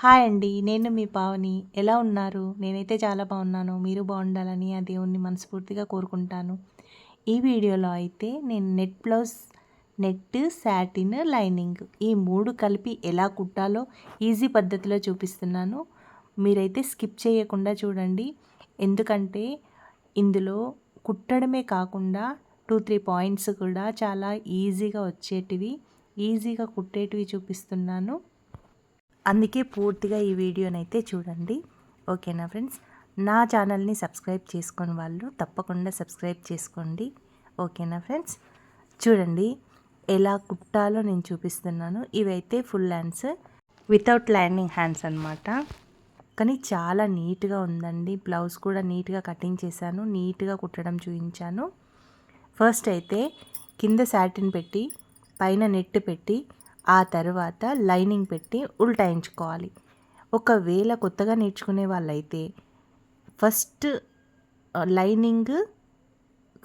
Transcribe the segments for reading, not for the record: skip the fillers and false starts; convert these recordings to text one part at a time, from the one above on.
Hi అండి. నేను మీ పావని. ఎలా ఉన్నారు? నేనైతే చాలా బాగున్నాను. మీరు బాగుండాలని ఆ దేవుణ్ణి మనస్ఫూర్తిగా కోరుకుంటాను. ఈ వీడియోలో అయితే నేను net blouse, net, satin, lining ఈ 3 కలిపి ఎలా కుట్టాలో ఈజీ పద్ధతిలో చూపిస్తున్నాను. మీరైతే స్కిప్ చేయకుండా చూడండి. ఎందుకంటే ఇందులో కుట్టడమే కాకుండా 2, 3 పాయింట్స్ కూడా చాలా ఈజీగా వచ్చేటివి, ఈజీగా కుట్టేటివి చూపిస్తున్నాను. అందుకే పూర్తిగా ఈ వీడియోనైతే చూడండి. ఓకేనా ఫ్రెండ్స్? నా ఛానల్ని సబ్స్క్రైబ్ చేసుకొని వాళ్ళు తప్పకుండా సబ్స్క్రైబ్ చేసుకోండి. ఓకేనా ఫ్రెండ్స్? చూడండి ఎలా కుట్టాలో నేను చూపిస్తున్నాను. ఇవైతే full hands without lining hands అనమాట. కానీ చాలా నీట్గా ఉందండి. బ్లౌజ్ కూడా నీట్గా కటింగ్ చేశాను, నీట్గా కుట్టడం చూపించాను. ఫస్ట్ అయితే కింద సాటిన్ పెట్టి పైన నెట్ పెట్టి ఆ తర్వాత లైనింగ్ పెట్టి ఉల్టాయించుకోవాలి. ఒకవేళ కొత్తగా నేర్చుకునే వాళ్ళైతే ఫస్ట్ లైనింగ్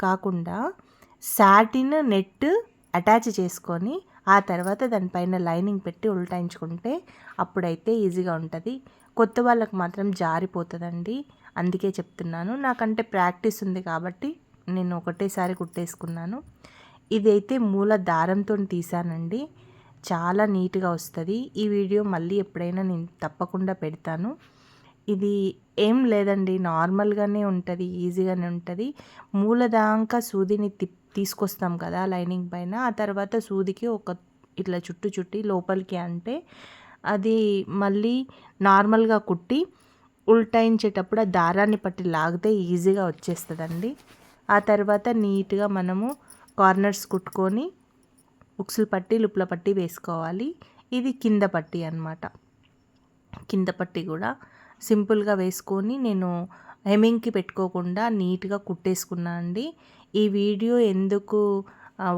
కాకుండా సాటిన్ నెట్ అటాచ్ చేసుకొని ఆ తర్వాత దానిపైన లైనింగ్ పెట్టి ఉల్టాయించుకుంటే అప్పుడైతే ఈజీగా ఉంటుంది. కొత్త వాళ్ళకి మాత్రం జారిపోతుందండి. అందుకే చెప్తున్నాను. నాకంటే ప్రాక్టీస్ ఉంది కాబట్టి నేను ఒకటేసారి కుట్టేసుకున్నాను. ఇదైతే మూల దారంతో తీసానండి. చాలా నీట్గా వస్తుంది. ఈ వీడియో మళ్ళీ ఎప్పుడైనా నేను తప్పకుండా పెడతాను. ఇది ఏం లేదండి, నార్మల్గానే ఉంటుంది, ఈజీగానే ఉంటుంది. మూలదాకా సూదిని తీసుకొస్తాం కదా లైనింగ్ పైన, ఆ తర్వాత సూదికి ఒక ఇట్లా చుట్టి లోపలికి అంటే అది మళ్ళీ నార్మల్గా కుట్టి ఉల్టాయించేటప్పుడు ఆ దారాన్ని పట్టి లాగితే ఈజీగా వచ్చేస్తుందండి. ఆ తర్వాత నీట్గా మనము కార్నర్స్ కుట్టుకొని ఉక్సులు పట్టి లుప్ల పట్టి వేసుకోవాలి. ఇది కింద పట్టి అన్నమాట. కింద పట్టి కూడా సింపుల్గా వేసుకొని నేను హెమ్మింగ్కి పెట్టుకోకుండా నీట్గా కుట్టేసుకున్నాను అండి. ఈ వీడియో ఎందుకు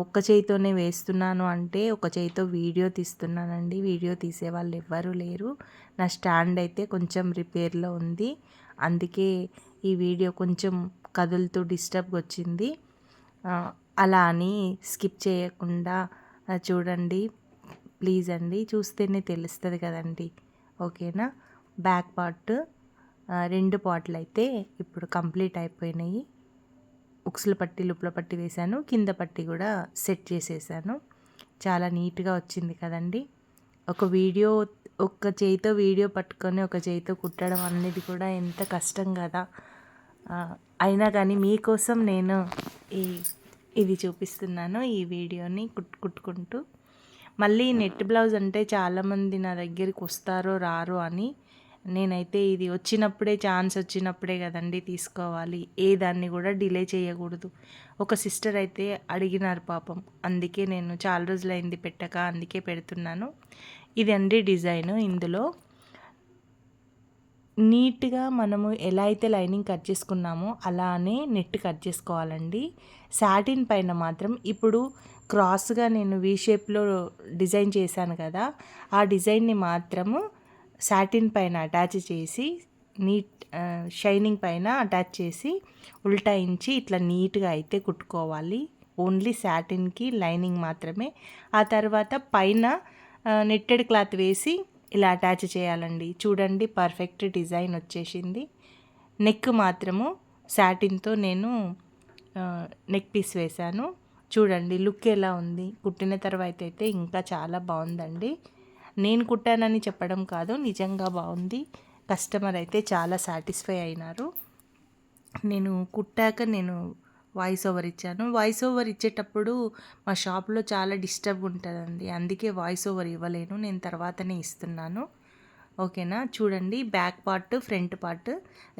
ఒక్క చేయితోనే వేస్తున్నాను అంటే ఒక చేయితో వీడియో తీస్తున్నానండి. వీడియో తీసే వాళ్ళు ఎవ్వరూ లేరు. నా స్టాండ్ అయితే కొంచెం రిపేర్లో ఉంది. అందుకే ఈ వీడియో కొంచెం కదులుతూ డిస్టర్బ్గా వచ్చింది. అలా అని స్కిప్ చేయకుండా చూడండి ప్లీజ్ అండి. చూస్తేనే తెలుస్తుంది కదండి. ఓకేనా? బ్యాక్ పార్ట్ 2 పార్ట్లు అయితే ఇప్పుడు కంప్లీట్ అయిపోయినాయి. ఉక్సుల పట్టి లుప్ల పట్టి వేశాను, కింద పట్టి కూడా సెట్ చేసేసాను. చాలా నీట్గా వచ్చింది కదండి. ఒక చేయితో వీడియో పట్టుకొని ఒక చేయితో కుట్టడం అనేది కూడా ఎంత కష్టం కదా. అయినా కానీ మీకోసం నేను ఇది చూపిస్తున్నాను. ఈ వీడియోని కుట్టుకుంటూ మళ్ళీ నెట్ బ్లౌజ్ అంటే చాలామంది నా దగ్గరికి వస్తారో రారో అని నేనైతే ఇది వచ్చినప్పుడే, ఛాన్స్ వచ్చినప్పుడే కదండి తీసుకోవాలి. ఏ దాన్ని కూడా డిలే చేయకూడదు. ఒక సిస్టర్ అయితే అడిగినారు పాపం, అందుకే నేను చాలా రోజులైంది పెట్టక, అందుకే పెడుతున్నాను. ఇది అండి డిజైన్. ఇందులో నీట్గా మనము ఎలా అయితే లైనింగ్ కట్ చేసుకున్నామో అలానే నెట్ కట్ చేసుకోవాలండి. సాటిన్ పైన మాత్రం ఇప్పుడు క్రాస్గా నేను వీ షేప్లో డిజైన్ చేశాను కదా, ఆ డిజైన్ని మాత్రము సాటిన్ పైన అటాచ్ చేసి షైనింగ్ పైన అటాచ్ చేసి ఉల్టాయించి ఇట్లా నీట్గా అయితే కుట్టుకోవాలి. ఓన్లీ సాటిన్కి లైనింగ్ మాత్రమే. ఆ తర్వాత పైన నెట్టెడ్ క్లాత్ వేసి ఇలా అటాచ్ చేయాలండి. చూడండి పర్ఫెక్ట్ డిజైన్ వచ్చేసింది. నెక్ మాత్రము సాటిన్తో నేను నెక్ పీస్ వేశాను. చూడండి లుక్ ఎలా ఉంది. కుట్టిన తర్వాత అయితే ఇంకా చాలా బాగుందండి. నేను కుట్టానని చెప్పడం కాదు, నిజంగా బాగుంది. కస్టమర్ అయితే చాలా సాటిస్ఫై అయినారు. నేను కుట్టాక వాయిస్ ఓవర్ ఇచ్చాను. వాయిస్ ఓవర్ ఇచ్చేటప్పుడు మా షాప్లో చాలా డిస్టర్బ్ ఉంటుందండి, అందుకే వాయిస్ ఓవర్ ఇవ్వలేను. నేను తర్వాతనే ఇస్తున్నాను. ఓకేనా? చూడండి back part front part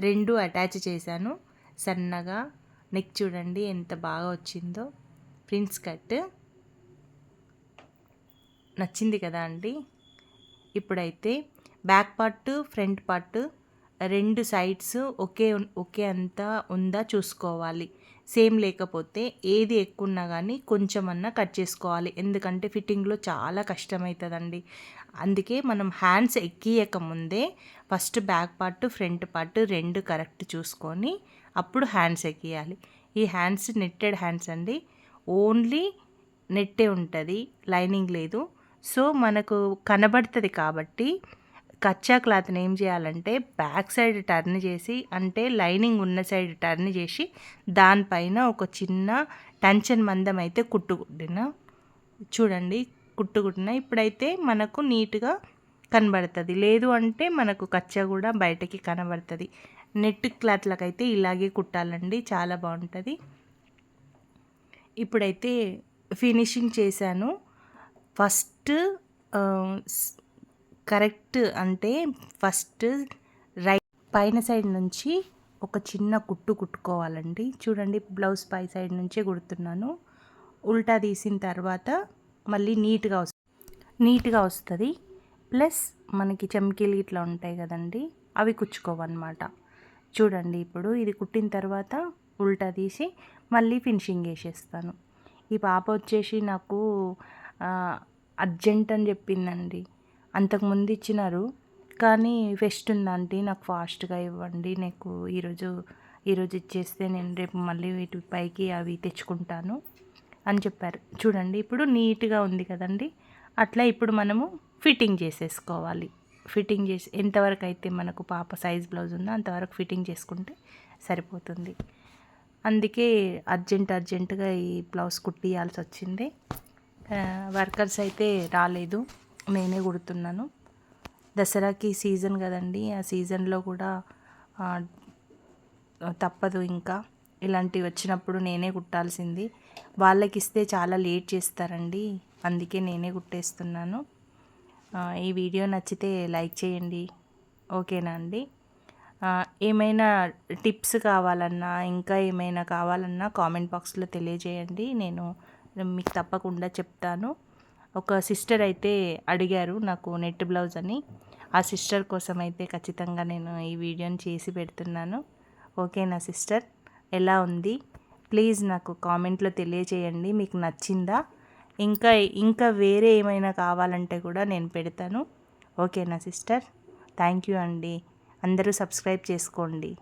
2 attach చేశాను సన్నగా. నెక్ చూడండి ఎంత బాగా వచ్చిందో. ప్రిన్స్ కట్ నచ్చింది కదా అండి. ఇప్పుడైతే back part front part 2 sides ఒకే అంతా ఉందా చూసుకోవాలి. సేమ్ లేకపోతే ఏది ఎక్కువ ఉన్నా కానీ కొంచెమన్నా కట్ చేసుకోవాలి. ఎందుకంటే ఫిట్టింగ్లో చాలా కష్టమవుతుందండి. అందుకే మనం హ్యాండ్స్ ఎక్కియక ముందే first back part front part 2 correct చూసుకొని అప్పుడు హ్యాండ్స్ ఎక్కియాలి. ఈ హ్యాండ్స్ నెట్టెడ్ హ్యాండ్స్ అండి. ఓన్లీ నెట్టే ఉంటుంది, లైనింగ్ లేదు. సో మనకు కనబడుతుంది కాబట్టి కచ్చా క్లాత్ని ఏం చేయాలంటే బ్యాక్ సైడ్ టర్న్ చేసి, అంటే లైనింగ్ ఉన్న సైడ్ టర్న్ చేసి దానిపైన ఒక చిన్న టెన్షన్ మందం అయితే కుట్టుకుట్టిన. చూడండి కుట్టుకుట్టిన. ఇప్పుడైతే మనకు నీట్గా కనబడుతుంది. లేదు అంటే మనకు కచ్చా కూడా బయటకి కనబడుతుంది. నెట్ క్లాత్లకైతే ఇలాగే కుట్టాలండి, చాలా బాగుంటుంది. ఇప్పుడైతే ఫినిషింగ్ చేశాను. ఫస్ట్ కరెక్ట్ అంటే ఫస్ట్ రైట్ పైన సైడ్ నుంచి ఒక చిన్న కుట్టు కుట్టుకోవాలండి. చూడండి బ్లౌజ్ పై సైడ్ నుంచే కుడుతున్నాను. ఉల్టా తీసిన తర్వాత మళ్ళీ నీట్గా వస్తుంది. ప్లస్ మనకి చమ్కీలు ఇట్లా ఉంటాయి కదండి, అవి కుచ్చుకోవన్నమాట. చూడండి ఇప్పుడు ఇది కుట్టిన తర్వాత ఉల్టా తీసి మళ్ళీ ఫినిషింగ్ వేసేస్తాను. ఈ పాప వచ్చేసి నాకు అర్జెంట్ అని చెప్పిందండి. అంతకుముందు ఇచ్చినారు కానీ ఫెస్ట్ ఉందంటే నాకు ఫాస్ట్గా ఇవ్వండి, నాకు ఈరోజు ఇచ్చేస్తే నేను రేపు మళ్ళీ వీటి పైకి అవి తెచ్చుకుంటాను అని చెప్పారు. చూడండి ఇప్పుడు నీట్గా ఉంది కదండి. అట్లా ఇప్పుడు మనము ఫిట్టింగ్ చేసేసుకోవాలి. ఫిట్టింగ్ చేసి ఎంతవరకు అయితే మనకు పాప సైజ్ బ్లౌజ్ ఉందో అంతవరకు ఫిట్టింగ్ చేసుకుంటే సరిపోతుంది. అందుకే అర్జెంటుగా ఈ బ్లౌజ్ కుట్టియాల్సి వచ్చింది. వర్కర్స్ అయితే రాలేదు, నేనే కుడుతున్నాను. దసరాకి సీజన్ కదండి, ఆ సీజన్లో కూడా తప్పదు. ఇంకా ఇలాంటివి వచ్చినప్పుడు నేనే కుట్టాల్సింది. వాళ్ళకి ఇస్తే చాలా లేట్ చేస్తారండి, అందుకే నేనే కుట్టేస్తున్నాను. ఈ వీడియో నచ్చితే లైక్ చేయండి, ఓకేనా అండి? ఏమైనా టిప్స్ కావాలన్నా ఇంకా ఏమైనా కావాలన్నా కామెంట్ బాక్స్లో తెలియజేయండి, నేను మీకు తప్పకుండా చెప్తాను. ఒక సిస్టర్ అయితే అడిగారు నాకు నెట్ బ్లౌజ్ అని. ఆ సిస్టర్ కోసం అయితే ఖచ్చితంగా నేను ఈ వీడియోని చేసి పెడుతున్నాను. ఓకేనా సిస్టర్? ఎలా ఉంది ప్లీజ్ నాకు కామెంట్లో తెలియజేయండి, మీకు నచ్చిందా? ఇంకా వేరే ఏమైనా కావాలంటే కూడా నేను పెడతాను. ఓకేనా సిస్టర్? థ్యాంక్ యూ అండి. అందరూ సబ్స్క్రైబ్ చేసుకోండి.